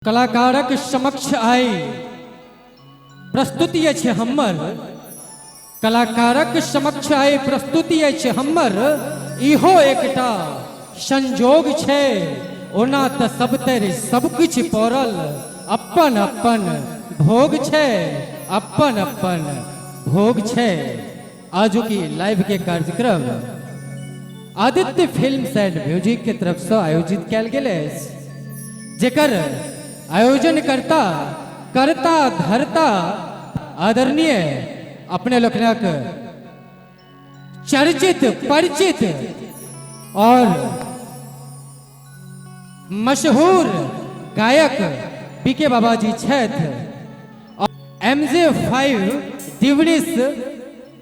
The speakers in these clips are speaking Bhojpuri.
कलाकारक समक्ष आई प्रस्तुति अछि हमर। कलाकारक समक्ष आई प्रस्तुति अछि हमर। इहो एकटा संजोग छै, ओना त सब तेरे सब कुछ पड़ल अपन अपन भोग छै, अपन अपन भोग छै। आजू की लाइव के कार्यक्रम आदित्य फिल्म्स एंड म्यूजिक के तरफ से आयोजित कयल गेल अछि, जेकर आयोजन करता धरता आदरणीय अपने लोकनक चर्चित परिचित और मशहूर गायक पीके बाबा जी छथि। MJ5 डिवनिस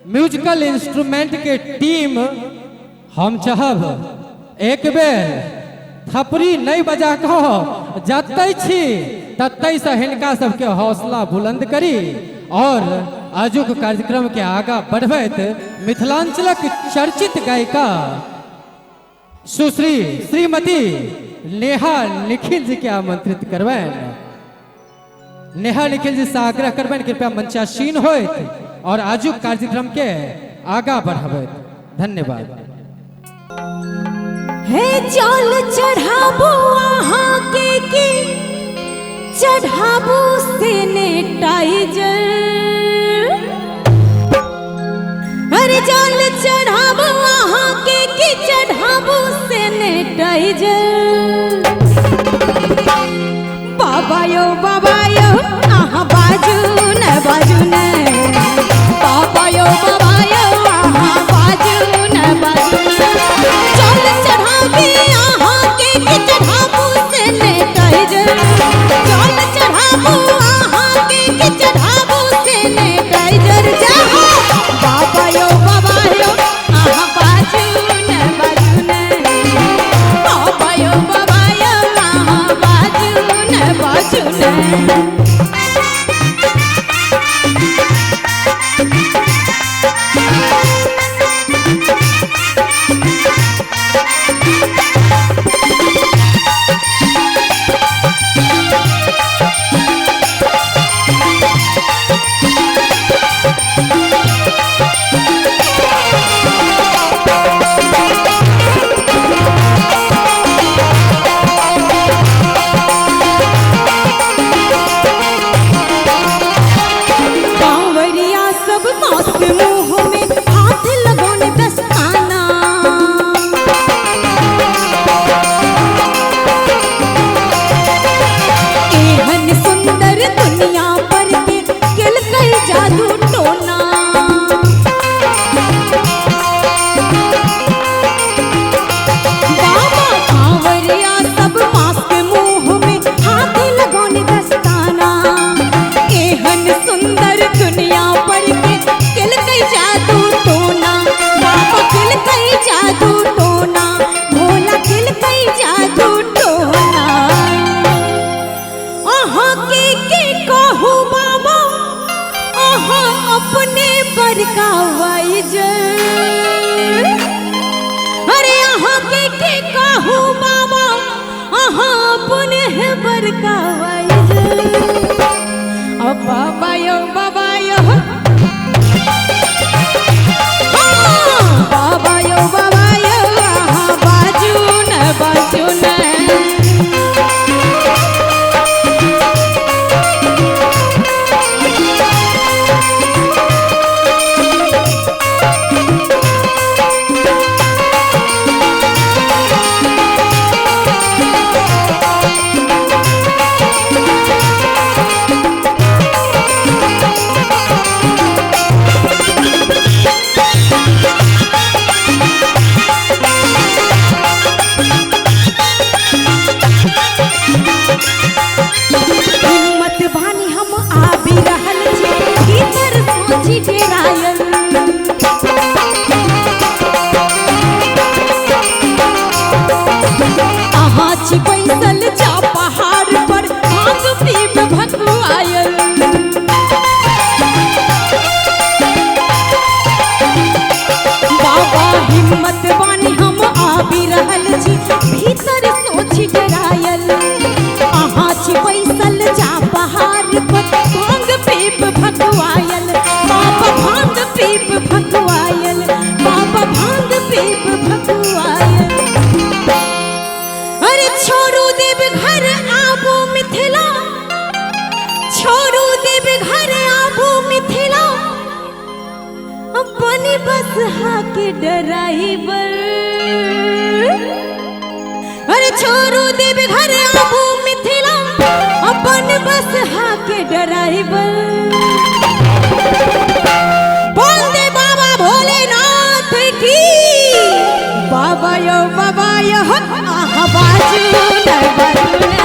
म्यूजिकल इंस्ट्रूमेंट के टीम हम चाहब एक बेर थपरी नहीं बजा कह जतै छी ततै से हिनका सबके हौसला बुलंद करी और आजुक कार्यक्रम के आगा बढ़बैत मिथिलांचलक चर्चित गायिका सुश्री श्रीमती नेहा निखिल जी के आमंत्रित करबैन। नेहा निखिल जी से आग्रह करबैन कृपया मंचासीन होइत और आजुक कार्यक्रम के आगा बढ़बैत। धन्यवाद। हे चल चढ़ाबू अहाँ के चढ़ाबू सैनिटाइजर। अरे चल चढ़ाबू अहाँ के चढ़ाबू सैनिटाइजर। बाबा यो अहाँ बाजू न बाजू न। बाबा यो अहाँ बाजू न बाजू न। चल चढ़ाबी अहाँ के चढ़ाबू सैनिटाइजर। चल चढ़ाबू अहाँ के चढ़ाबू सैनिटाइजर। जाओ बाबा यो अहाँ बाजू न बाजू न। बाबा यो अहाँ बाजू न बाजू न। अरे अहाँ के कहू बाबा अहाँ अपने बरकावाइजर। अब बाबा यो बाबा यो अहाँ बाजू न बाजू न। बस हाके डराइबर अरे छोरू देव घर आबू मिथिला अपन बस हाके डराइबर बोल दे बाबा भोलेनाथ की बाबा यो आहा बाजू न